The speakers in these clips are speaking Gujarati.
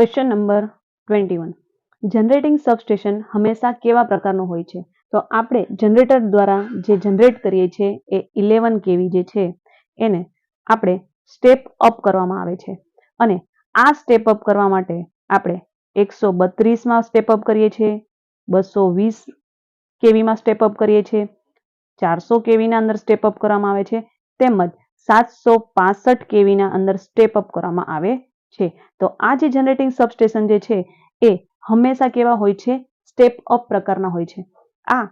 Question number 21. જનરેટિંગ સબસ્ટેશન હંમેશા કેવા પ્રકારનું હોય છે? તો આપણે જનરેટર દ્વારા જે જનરેટ કરીએ છીએ એ 11 kV જે છે એને આપણે સ્ટેપ અપ કરવામાં આવે છે અને આ સ્ટેપ અપ કરવા માટે આપણે 132માં સ્ટેપ અપ કરીએ છીએ, 220 kVમાં સ્ટેપ અપ કરીએ છીએ, 400 kVના અંદર સ્ટેપ અપ કરવામાં આવે છે તેમજ 765 kVના અંદર સ્ટેપ અપ કરવામાં આવે છે. તો આ જે જનરેટિંગ સબસ્ટેશન જે છે એ હંમેશા કેવા હોય છે? સ્ટેપ અપ પ્રકારના હોય છે. આ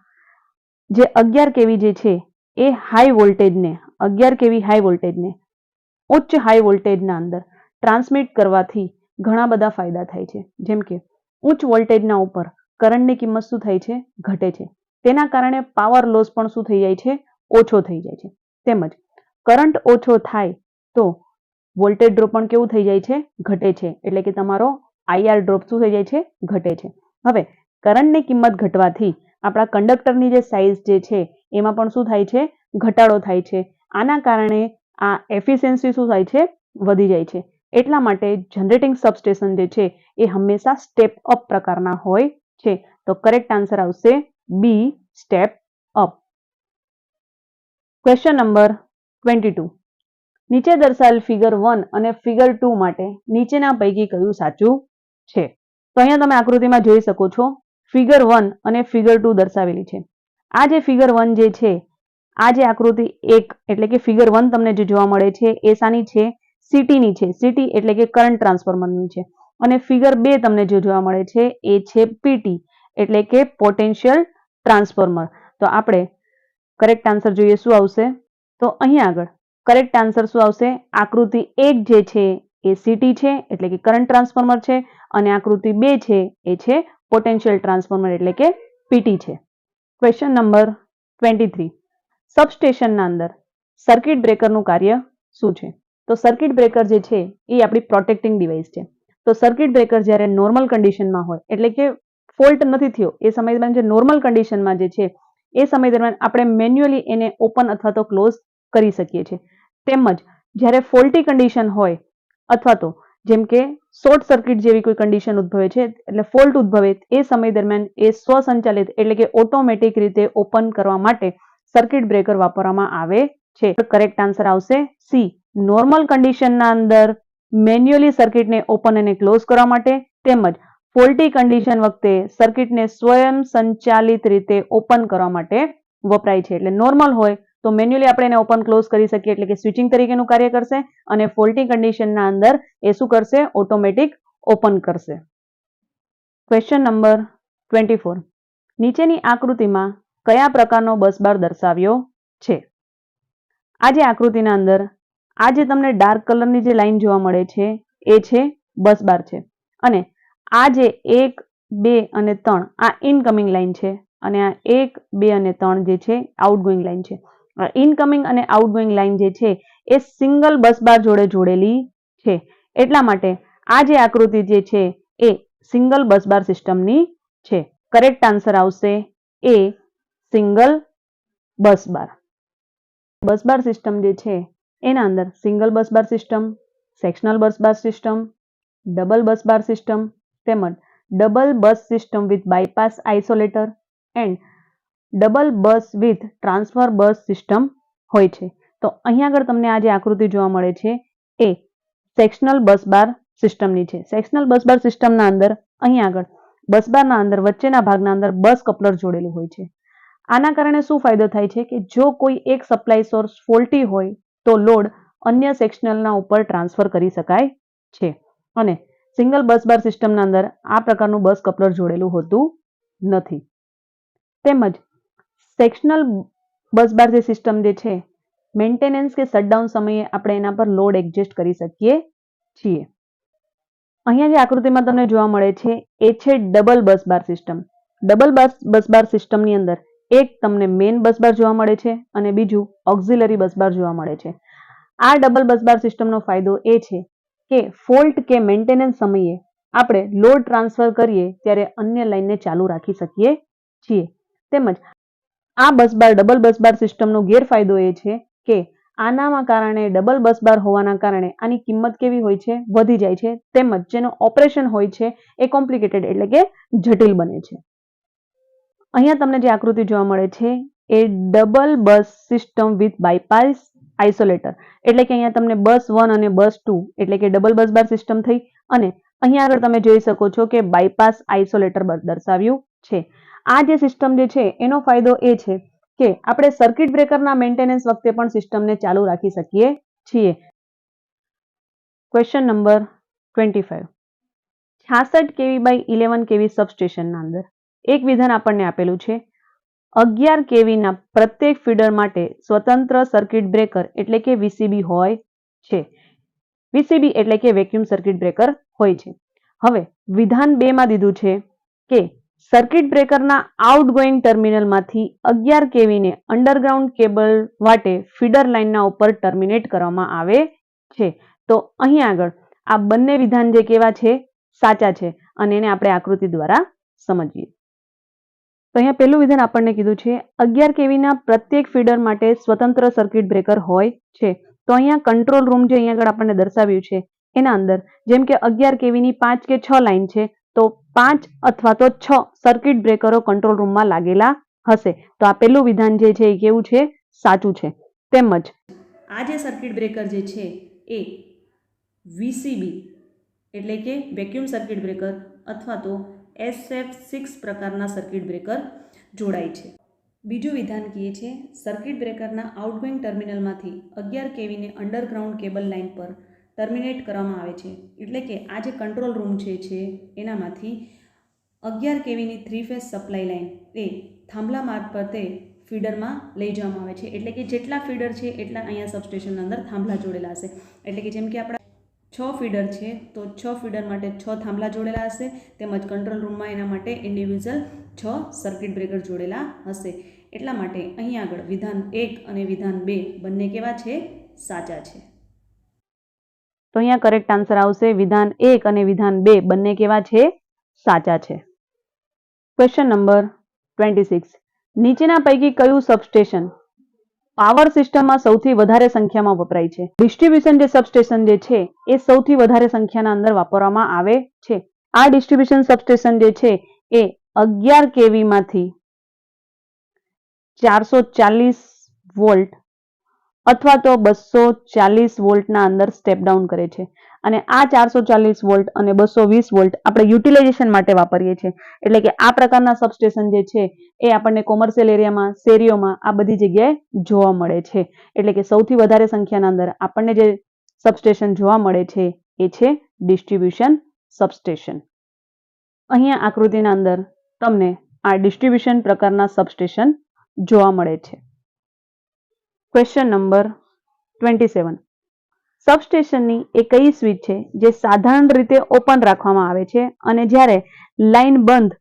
જે 11 kV જે છે એ હાઈ વોલ્ટેજને 11 kV હાઈ વોલ્ટેજને ઉચ્ચ હાઈ વોલ્ટેજના અંદર ટ્રાન્સમિટ કરવાથી ઘણા બધા ફાયદા થાય છે. જેમ કે ઉચ્ચ વોલ્ટેજના ઉપર કરંટની કિંમત શું થાય છે? ઘટે છે. તેના કારણે પાવર લોસ પણ શું થઈ જાય છે? ઓછો થઈ જાય છે. તેમજ કરંટ ઓછો થાય તો વોલ્ટેજ ડ્રોપ પણ કેવું થઈ જાય છે? ઘટે છે. એટલે કે તમારો IR ડ્રોપ શું થઈ જાય છે? ઘટે છે. હવે કરંટની કિંમત ઘટવાથી આપણા કંડક્ટરની જે સાઇઝ જે છે એમાં પણ શું થાય છે? ઘટાડો થાય છે. આના કારણે આ એફિશિયન્સી શું થાય છે? વધી જાય છે. એટલા માટે જનરેટિંગ સબસ્ટેશન જે છે એ હંમેશા સ્ટેપ અપ પ્રકારના હોય છે. તો કરેક્ટ આન્સર આવશે બી, સ્ટેપ અપ. Question number 22. નીચે દર્શાવેલ ફિગર 1 અને ફિગર 2 માટે નીચેના પૈકી કયું સાચું છે? તો અહીંયા તમે આકૃતિમાં જોઈ શકો છો ફિગર 1 અને ફિગર 2 દર્શાવેલી છે. આ જે ફિગર 1 જે છે, આ જે આકૃતિ 1 એટલે કે ફિગર 1 તમને જે જોવા મળે છે એ શાની છે? CTની છે. CT એટલે કે કરંટ ટ્રાન્સફોર્મરની છે. અને ફિગર 2 તમને જે જોવા મળે છે એ છે PT એટલે કે પોટેન્શિયલ ટ્રાન્સફોર્મર. તો આપણે કરેક્ટ આન્સર જોઈએ શું આવશે? તો અહીંયા આગળ કરેક્ટ આન્સર શું આવશે? આકૃતિ 1 જે છે એ CT છે એટલે કે કરંટ ટ્રાન્સફોર્મર છે અને આકૃતિ 2 છે એ છે પોટેન્શિયલ ટ્રાન્સફોર્મર એટલે કે PT છે. Question number 23. સબસ્ટેશનના અંદર સર્કિટ બ્રેકરનું કાર્ય શું છે? તો સર્કિટ બ્રેકર જે છે એ આપણી પ્રોટેક્ટિંગ ડિવાઇસ છે. તો સર્કિટ બ્રેકર જ્યારે નોર્મલ કન્ડિશનમાં હોય એટલે કે ફોલ્ટ નથી થયો એ સમય દરમિયાન જે નોર્મલ કન્ડિશનમાં જે છે એ સમય દરમિયાન આપણે મેન્યુઅલી એને ઓપન અથવા તો ક્લોઝ કરી શકીએ છીએ. તેમજ જ્યારે ફોલ્ટી કન્ડિશન હોય અથવા તો જેમ કે શોર્ટ સર્કિટ જેવી કોઈ કન્ડિશન ઉદ્ભવે છે એટલે ફોલ્ટ ઉદ્ભવે એ સમય દરમિયાન એ સ્વસંચાલિત એટલે કે ઓટોમેટિક રીતે ઓપન કરવા માટે સર્કિટ બ્રેકર વાપરવામાં આવે છે. કરેક્ટ આન્સર આવશે સી. નોર્મલ કન્ડિશનના અંદર મેન્યુઅલી સર્કિટને ઓપન અને ક્લોઝ કરવા માટે તેમજ ફોલ્ટી કન્ડિશન વખતે સર્કિટને સ્વયં સંચાલિત રીતે ઓપન કરવા માટે વપરાય છે. એટલે નોર્મલ હોય તો મેન્યુઅલી આપણે એને ઓપન ક્લોઝ કરી શકીએ એટલે કે સ્વિચિંગ તરીકેનું કાર્ય કરશે અને ફોલ્ટી કન્ડિશનના અંદર એ શું કરશે? ઓટોમેટિક ઓપન કરશે. Question number 24. નીચેની આકૃતિમાં કયા પ્રકારનો બસ બાર દર્શાવ્યો છે? આ જે આકૃતિના અંદર આ જે તમને ડાર્ક કલરની જે લાઈન જોવા મળે છે એ છે બસ બાર છે અને આ જે 1, 2 અને 3 આ ઇનકમિંગ લાઈન છે અને આ 1, 2 અને 3 જે છે આઉટગોઈંગ લાઈન છે. ઇનકમિંગ અને આઉટગોઈંગ લાઈન જે છે એ સિંગલ બસ બાર જોડે જોડેલી છે. એટલા માટે આ જે આકૃતિ જે છે એ સિંગલ બસ બાર સિસ્ટમની છે. કરેક્ટ આન્સર આવશે એ, સિંગલ બસ બાર. બસ બાર સિસ્ટમ જે છે એના અંદર સિંગલ બસ બાર સિસ્ટમ, સેક્શનલ બસ બાર સિસ્ટમ, ડબલ બસ બાર સિસ્ટમ તેમજ double bus system with bypass isolator and double bus with transfer bus system હોય છે. તો અહીંયા આગળ તમને આ જે આકૃતિ જોવા મળે છે એ સેક્શનલ બસ બાર સિસ્ટમની છે. સેક્શનલ બસ બાર સિસ્ટમના અંદર અહીંયા આગળ બસ બારના અંદર વચ્ચેના ભાગના અંદર બસ કપલર જોડેલું હોય છે. આના કારણે શું ફાયદો થાય છે કે જો કોઈ એક સપ્લાય સોર્સ ફોલ્ટી હોય તો લોડ અન્ય સેક્શનલના ઉપર ટ્રાન્સફર કરી શકાય છે અને સિંગલ બસ બાર સિસ્ટમના અંદર આ પ્રકારનું બસ કપલર જોડેલું હોતું નથી. તેમજ સેક્શનલ બસ બાર જે સિસ્ટમ જે છે મેન્ટેનન્સ કે શટડાઉન સમયે આપણે એના પર લોડ એડજસ્ટ કરી શકીએ છીએ. અહીંયા જે આકૃતિમાં તમને જોવા મળે છે એ છે ડબલ બસ બાર સિસ્ટમ. ડબલ બસ બાર સિસ્ટમની અંદર એક તમને મેઇન બસ બાર જોવા મળે છે અને બીજું ઓક્ઝિલરી બસ બાર જોવા મળે છે. આ ડબલ બસ બાર સિસ્ટમનો ફાયદો એ છે કે ફોલ્ટ કે મેન્ટેનન્સ સમયે આપણે લોડ ટ્રાન્સફર કરીએ ત્યારે અન્ય લાઇનને ચાલુ રાખી શકીએ છીએ. તેમજ આ બસ બાર ડબલ બસ બાર સિસ્ટમનો ગેરફાયદો એ છે કે આનામાં કારણે ડબલ બસ બાર હોવાના કારણે આની કિંમત કેવી હોય છે? વધી જાય છે. તેમજ જેનું ઓપરેશન હોય છે એ કોમ્પ્લિકેટેડ એટલે કે જટિલ બને છે. અહીંયા તમને જે આકૃતિ જોવા મળે છે એ double bus system with bypass isolator એટલે કે અહીંયા તમને બસ 1 અને બસ 2 એટલે કે ડબલ બસ બાર સિસ્ટમ થઈ અને અહીંયા આગળ તમે જોઈ શકો છો કે બાયપાસ આઇસોલેટર દર્શાવ્યું છે. આ જે સિસ્ટમ જે છે એનો ફાયદો એ છે કે આપણે સર્કિટ બ્રેકરના મેન્ટેનન્સ વખતે પણ સિસ્ટમને ચાલુ રાખી શકીએ છીએ. Question number 25. 66 kV by 11 kV સબસ્ટેશનના અંદર એક વિધાન આપણને આપેલું છે. 11 kV ના પ્રત્યેક ફીડર માટે સ્વતંત્ર સર્કિટ બ્રેકર એટલે કે VCB હોય છે. VCB એટલે કે વેક્યુમ સર્કિટ બ્રેકર હોય છે. હવે વિધાન 2 માં દીધું છે કે સર્કિટ બ્રેકરના આઉટગોઈંગ ટર્મિનલમાંથી 11 kV ને અંડરગ્રાઉન્ડ કેબલ વાટે ફીડર લાઇનના ઉપર ટર્મિનેટ કરવામાં આવે છે. તો અહીં આગળ આ બંને વિધાન જે કેવા છે? સાચા છે અને એને આપણે આકૃતિ દ્વારા સમજીએ. તો અહીંયા પહેલું વિધાન આપણને કીધું છે 11 kV ના પ્રત્યેક ફીડર માટે સ્વતંત્ર સર્કિટ બ્રેકર હોય છે. તો અહીંયા કંટ્રોલ રૂમ જે અહીંયા આગળ આપણને દર્શાવ્યું છે એના અંદર જેમ કે 11 kV ની 5 કે 6 લાઇન છે તો 5 અથવા તો 6 સર્કિટ બ્રેકરો કંટ્રોલ રૂમમાં લાગેલા હશે. તો આ પહેલું વિધાન જે છે એ કેવું છે? સાચું છે. તેમજ આ જે સર્કિટ બ્રેકર જે છે એ VCB એટલે કે વેક્યુમ સર્કિટ બ્રેકર અથવા તો SF6 પ્રકારના સર્કિટ બ્રેકર જોડાય છે. બીજું વિધાન કહે છે સર્કિટ બ્રેકરના આઉટગોઈંગ ટર્મિનલમાંથી 11 kV ને અંડરગ્રાઉન્ડ કેબલ લાઇન પર ટર્મિનેટ કરવામાં આવે છે. એટલે કે આ જે કંટ્રોલ રૂમ છે એનામાંથી 11 kV ની 3 ફેઝ સપ્લાય લાઇન એ થાંભલા મારફતે ફીડરમાં લઈ જવામાં આવે છે. એટલે કે જેટલા ફીડર છે એટલા અહીંયા સબસ્ટેશનના અંદર થાંભલા જોડેલા હશે. એટલે કે જેમ કે આપણા 6 ફીડર છે તો 6 ફીડર માટે 6 થાંભલા જોડેલા હશે. તેમજ કંટ્રોલ રૂમમાં એના માટે ઇન્ડિવિજ્યુઅલ 6 સર્કિટ બ્રેકર જોડેલા હશે. એટલા માટે અહીં આગળ વિધાન 1 અને વિધાન 2 બંને કેવા છે? સાચા છે. તો અહીંયા કરેક્ટ આન્સર આવશે વિધાન 1 અને વિધાન 2 બંને કેવા છે? સાચા છે. Question number 26. નીચેના પૈકી કયું સબસ્ટેશન પાવર સિસ્ટમમાં સૌથી વધારે સંખ્યામાં વપરાય છે? ડિસ્ટ્રીબ્યુશન જે સબસ્ટેશન જે છે એ સૌથી વધારે સંખ્યાના અંદર વાપરવામાં આવે છે. આ ડિસ્ટ્રીબ્યુશન સબસ્ટેશન જે છે એ 11 kV માંથી 440 વોલ્ટ અથવા તો 240 વોલ્ટના અંદર સ્ટેપ ડાઉન કરે છે. અને આ 440 વોલ્ટ અને 220 વોલ્ટ આપણે યુટિલાઇઝેશન માટે વાપરીએ છીએ. એટલે કે આ પ્રકારના સબસ્ટેશન જે છે એ આપણને કોમર્શિયલ એરિયામાં, શેરીઓમાં આ બધી જગ્યાએ જોવા મળે છે. એટલે કે સૌથી વધારે સંખ્યાના અંદર આપણને જે સબસ્ટેશન જોવા મળે છે એ છે ડિસ્ટ્રીબ્યુશન સબસ્ટેશન. અહીંયા આકૃતિના અંદર તમને આ ડિસ્ટ્રીબ્યુશન પ્રકારના સબસ્ટેશન જોવા મળે છે. Question number 27. સબસ્ટેશનની એ કઈ સ્વિચ છે જે સાધારણ રીતે ઓપન રાખવામાં આવે છે અને જ્યારે લાઇન બંધ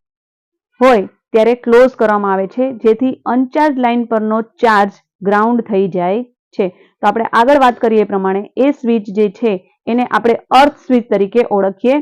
હોય ત્યારે ક્લોઝ કરવામાં આવે છે જેથી અનચાર્જ લાઇન પરનો ચાર્જ ગ્રાઉન્ડ થઈ જાય છે? તો આપણે આગળ વાત કરીએ એ પ્રમાણે એ સ્વિચ જે છે એને આપણે અર્થ સ્વિચ તરીકે ઓળખીએ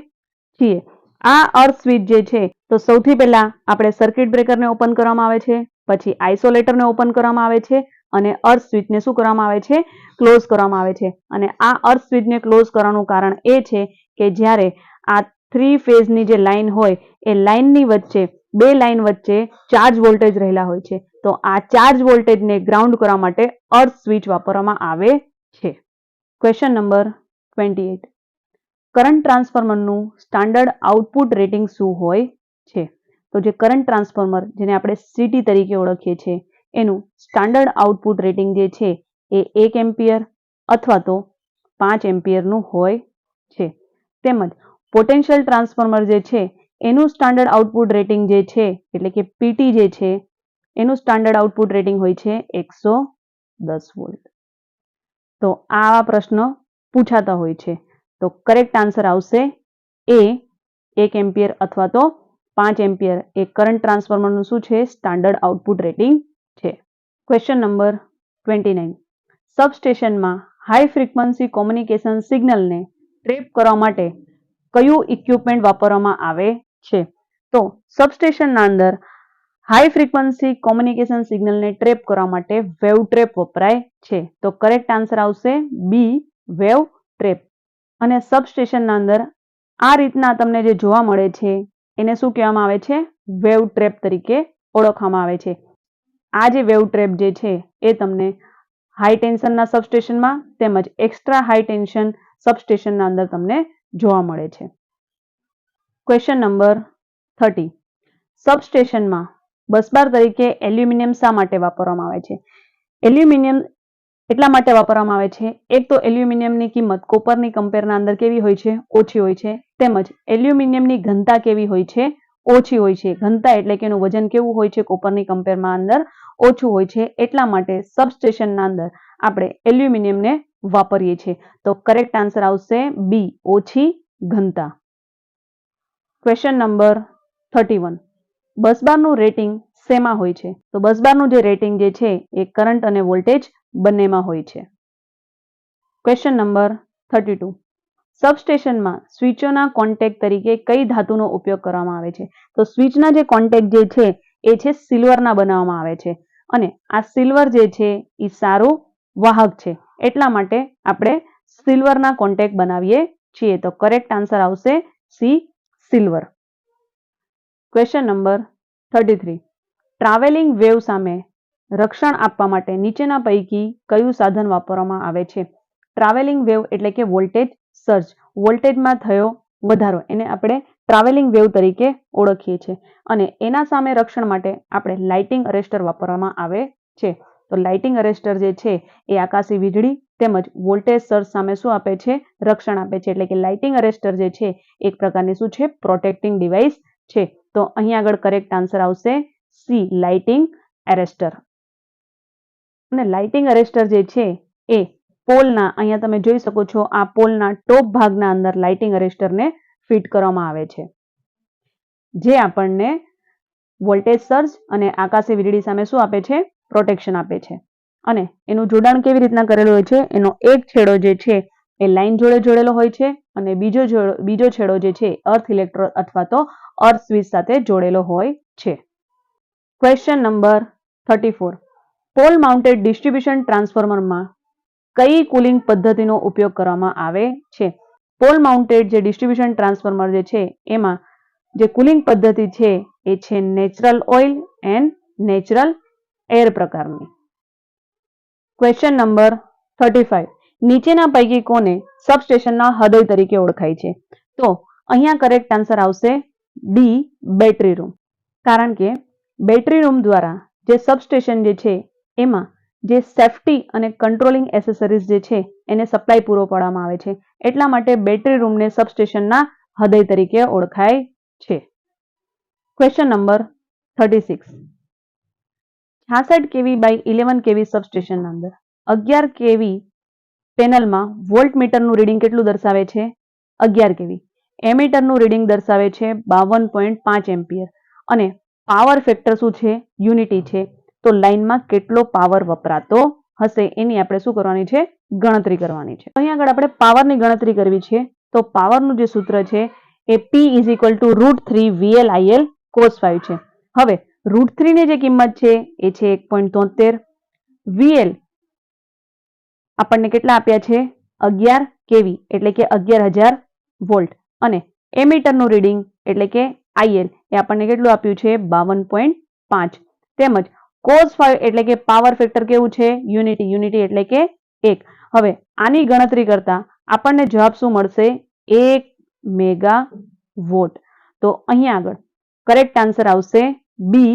છીએ. આ અર્થ સ્વિચ જે છે તો સૌથી પહેલા આપણે સર્કિટ બ્રેકરને ઓપન કરવામાં આવે છે, પછી આઇસોલેટરને ઓપન કરવામાં આવે છે અને અર્થ સ્વિચને શું કરવામાં આવે છે? ક્લોઝ કરવામાં આવે છે. અને આ અર્થ સ્વિચને ક્લોઝ કરવાનું કારણ એ છે કે જ્યારે આ 3 ફેઝની જે લાઇન હોય એ લાઇનની વચ્ચે બે લાઇન વચ્ચે ચાર્જ વોલ્ટેજ રહેલા હોય છે. તો આ ચાર્જ વોલ્ટેજને ગ્રાઉન્ડ કરવા માટે અર્થ સ્વિચ વાપરવામાં આવે છે. Question number 28. કરંટ ટ્રાન્સફોર્મરનું સ્ટાન્ડર્ડ આઉટપુટ રેટિંગ શું હોય છે? તો જે કરંટ ટ્રાન્સફોર્મર જેને આપણે CT તરીકે ઓળખીએ છીએ એનું સ્ટાન્ડર્ડ આઉટપુટ રેટિંગ જે છે એ 1 એમ્પિયર અથવા તો 5 એમ્પિયરનું હોય છે. તેમજ પોટેન્શિયલ ટ્રાન્સફોર્મર જે છે એનું સ્ટાન્ડર્ડ આઉટપુટ રેટિંગ જે છે એટલે કે PT જે છે એનું સ્ટાન્ડર્ડ આઉટપુટ રેટિંગ હોય છે 110 વોલ્ટ. તો આવા પ્રશ્નો પૂછાતા હોય છે. તો કરેક્ટ આન્સર આવશે એ 1 એમ્પિયર અથવા તો 5 એમ્પિયર એ કરંટ ટ્રાન્સફોર્મરનું શું છે? સ્ટાન્ડર્ડ આઉટપુટ રેટિંગ છે. Question number 29. સબસ્ટેશનમાં હાઈ ફ્રીક્વન્સી કોમ્યુનિકેશન સિગ્નલને ટ્રેપ કરવા માટે કયું ઇક્વિપમેન્ટ વાપરવામાં આવે છે? તો સબસ્ટેશનના અંદર હાઈ ફ્રીક્વન્સી કોમ્યુનિકેશન સિગ્નલને ટ્રેપ કરવા માટે વેવ ટ્રેપ વપરાય છે. તો કરેક્ટ આન્સર આવશે બી વેવ ટ્રેપ. અને સબસ્ટેશનના અંદર આ રીતના તમને જે જોવા મળે છે એને શું કહેવામાં આવે છે? વેવ ટ્રેપ તરીકે ઓળખવામાં આવે છે. આ જે વેવ ટ્રેપ જે છે એ તમને હાઈ ટેન્શનના સબસ્ટેશનમાં તેમજ એક્સ્ટ્રા હાઈ ટેન્શન સબસ્ટેશનના અંદર તમને જોવા મળે છે. Question number 30. સબસ્ટેશનમાં બસબાર તરીકે એલ્યુમિનિયમ શા માટે વાપરવામાં આવે છે? એલ્યુમિનિયમ એટલા માટે વાપરવામાં આવે છે, એક તો એલ્યુમિનિયમની કિંમત કોપરની કમ્પેરના અંદર કેવી હોય છે? ઓછી હોય છે. તેમજ એલ્યુમિનિયમની ઘનતા કેવી હોય છે? ઓછી હોય છે. ઘનતા એટલે કે એનું વજન કેવું હોય છે? કોપરની કમ્પેરમાં અંદર ઓછું હોય છે. એટલા માટે સબસ્ટેશનના અંદર આપણે એલ્યુમિનિયમને વાપરીએ છીએ. તો કરેક્ટ આન્સર આવશે બી ઓછી ઘનતા. Question number 31. બસબારનું રેટિંગ શેમાં હોય છે? તો બસબારનું જે રેટિંગ જે છે એ કરંટ અને વોલ્ટેજ બંનેમાં હોય છે. Question number 32. સબસ્ટેશનમાં સ્વિચોના કોન્ટેક્ટ તરીકે કઈ ધાતુનો ઉપયોગ કરવામાં આવે છે? તો સ્વિચના જે કોન્ટેક્ટ જે છે એ છે સિલ્વરના બનાવવામાં આવે છે. અને આ સિલ્વર જે છે એ સારું વાહક છે. એટલા માટે આપણે સિલ્વરના કોન્ટેક્ટ બનાવીએ છીએ. તો કરેક્ટ આન્સર આવશે C silver. Question number 33. Travelling wave સામે રક્ષણ આપવા માટે નીચેના પૈકી કયું સાધન વાપરવામાં આવે છે? ટ્રાવેલિંગ વેવ એટલે કે વોલ્ટેજ સર્જ. વોલ્ટેજમાં થયો વધારો એને આપણે ટ્રાવેલિંગ વેવ તરીકે ઓળખીએ છીએ. અને એના સામે રક્ષણ માટે આપણે લાઇટિંગ અરેસ્ટર વાપરવામાં આવે છે. તો લાઇટિંગ અરેસ્ટર જે છે એ આકાશી વીજળી તેમજ વોલ્ટેજ સર્જ સામે શું આપે છે? રક્ષણ આપે છે. એટલે કે લાઇટિંગ અરેસ્ટર જે છે એક પ્રકારની શું છે? પ્રોટેક્ટિંગ ડિવાઇસ છે. તો અહીંયા આગળ કરેક્ટ આન્સર આવશે સી લાઇટિંગ એરેસ્ટર. અને લાઇટિંગ અરેસ્ટર જે છે એ પોલના અહીંયા તમે જોઈ શકો છો આ પોલના ટોપ ભાગના અંદર લાઇટિંગ અરેસ્ટરને ફિટ કરવામાં આવે છે. જે આપણને વોલ્ટેજ સર્જ અને આકાશી વીજળી સામે શું આપે છે? પ્રોટેક્શન આપે છે. અને એનું જોડાણ કેવી રીતના કરેલું હોય છે? એનો એક છેડો જે છે એ લાઇન જોડે જોડેલો હોય છે અને બીજો છેડો જે છે અર્થ ઇલેક્ટ્રોડ અથવા તો અર્થ સ્વિચ સાથે જોડેલો હોય છે. Question number 34. Pole mounted distribution ટ્રાન્સફોર્મરમાં કઈ કુલિંગ પદ્ધતિનો ઉપયોગ કરવામાં આવે છે? પોલ માઉન્ટેડ જે ડિસ્ટ્રીબ્યુશન ટ્રાન્સફોર્મર જે છે એમાં જે કુલિંગ પદ્ધતિ છે એ છે natural oil and natural air પ્રકારની. Question number 35. નીચેના પૈકી કોને સબસ્ટેશનના હૃદય તરીકે ઓળખાય છે? તો અહીંયા કરેક્ટ આન્સર આવશે ડી બેટરી રૂમ. કારણ કે બેટરી રૂમ દ્વારા જે સબસ્ટેશન જે છે એમાં જે સેફટી અને કંટ્રોલિંગ એસેસરીઝ જે છે એને સપ્લાય પૂરો પાડવામાં આવે છે. એટલા માટે બેટરી રૂમને સબસ્ટેશનના હૃદય તરીકે ઓળખાય છે. Question number 36. 66 kV by 11 kV સબસ્ટેશનના અંદર 11 kV પેનલમાં વોલ્ટ મીટરનું રીડિંગ કેટલું દર્શાવે છે? 11 kV. એમીટરનું રીડિંગ દર્શાવે છે 52.5 એમ્પિયર. અને પાવર ફેક્ટર શું છે? યુનિટી છે. તો લાઇનમાં કેટલો પાવર વપરાતો હશે એની આપણે શું કરવાની છે? ગણતરી કરવાની છે. અહીં આગળ આપણે પાવરની ગણતરી કરવી છે. તો પાવરનું જે સૂત્ર છે એ P = √3 VL/IL cos 5 છે. હવે √3 ની જે કિંમત છે એ છે 1.73. VL આપણને કેટલા આપ્યા છે? 11 kV એટલે કે 11,000 વોલ્ટ. અને એમીટરનું રીડિંગ એટલે કે IL એ આપણને કેટલું આપ્યું છે? 52.5. તેમજ cos 5 એટલે કે પાવર ફેક્ટર કેવું છે? યુનિટી. યુનિટી એટલે કે 1. હવે આની ગણતરી કરતા આપણને જવાબ શું મળશે? 1 મેગાવોટ. તો અહીંયા આગળ કરેક્ટ આન્સર આવશે બી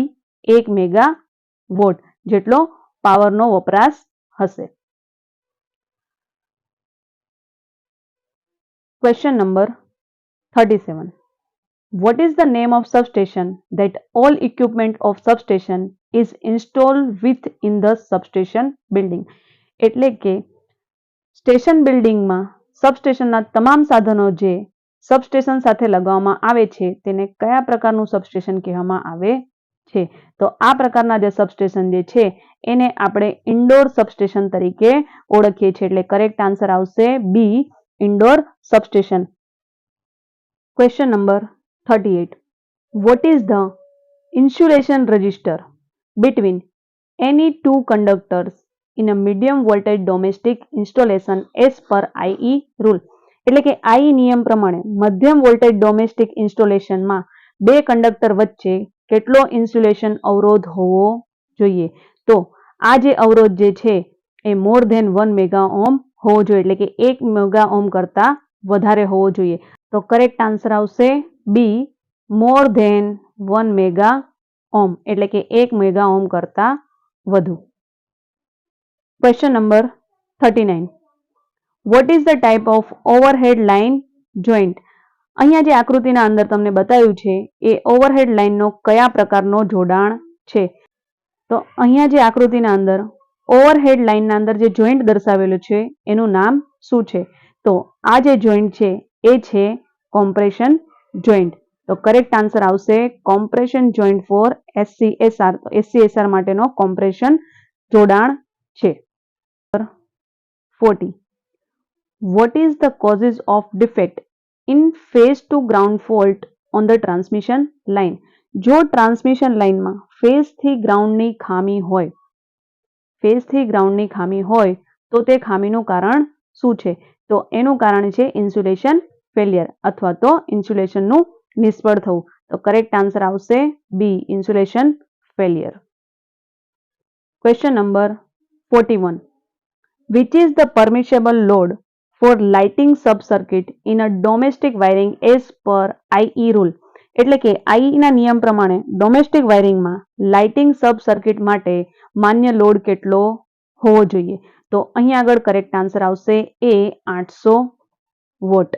1 મેગાવોટ જેટલો પાવરનો વપરાશ હશે. Question number 37. What is the name of substation that all equipment of substation is installed within the substation building? એટલે કે સ્ટેશન બિલ્ડિંગમાં સબસ્ટેશનના તમામ સાધનો જે સબસ્ટેશન સાથે લગાવવામાં આવે છે તેને કયા પ્રકારનું સબસ્ટેશન કહેવામાં આવે છે? તો આ પ્રકારના જે સબસ્ટેશન જે છે એને આપણે ઇન્ડોર સબસ્ટેશન તરીકે ઓળખીએ છીએ. એટલે કરેક્ટ આન્સર આવશે B indoor substation. Question number 38. What is the insulation resistor between any two conductors in a medium voltage domestic installation as per IE rule. એટલે કે IE નિયમ પ્રમાણે મધ્યમ વોલ્ટેજ ડોમેસ્ટિક ઇન્સ્ટોલેશનમાં બે કંડક્ટર વચ્ચે કેટલો ઇન્સ્યુલેશન અવરોધ હોવો જોઈએ? તો આ જે અવરોધ જે છે એ મોર ધેન 1 મેગા ઓમ હોવો જોઈએ, એટલે કે 1 મેગા ઓમ કરતા વધારે હોવો જોઈએ. તો કરેક્ટ આન્સર આવશે બી, મોર ધેન 1 મેગા ઓમ, એટલે કે 1 મેગા ઓમ કરતા વધુ. Question number 39. What is the type of overhead line joint? અહીંયા જે આકૃતિના અંદર તમને બતાવ્યું છે એ ઓવરહેડ લાઇનનો કયા પ્રકારનો જોડાણ છે? તો અહીંયા જે આકૃતિના અંદર ઓવરહેડ લાઇનના અંદર જે જોઈન્ટ દર્શાવેલું છે એનું નામ શું છે? તો આ જે જોઈન્ટ છે એ છે કોમ્પ્રેશન જોઈન્ટ. તો કરેક્ટ આન્સર આવશે કોમ્પ્રેશન જોઈન્ટ ફોર SCSR. તો SCSR માટેનો કોમ્પ્રેશન જોડાણ છે. 40. What is the causes of defect in phase to ground fault on the transmission line? જો ટ્રાન્સમિશન લાઇનમાં ફેઝથી ગ્રાઉન્ડની ખામી હોય તો તે ખામીનું કારણ શું છે? તો એનું કારણ છે ઇન્સ્યુલેશન ફેલિયર અથવા તો ઇન્સ્યુલેશનનું નિષ્ફળ થવું. તો કરેક્ટ આન્સર આવશે B, insulation failure. Question number 41. Which is the permissible load for lighting sub-circuit in a domestic wiring as per IE rule? એટલે કે IE ના નિયમ પ્રમાણે ડોમેસ્ટિક વાયરિંગમાં લાઇટિંગ સબ સર્કિટ માટે માન્ય લોડ કેટલો હોવો જોઈએ? તો અહીંયા આગળ કરેક્ટ આન્સર આવશે એ, 800 વોટ.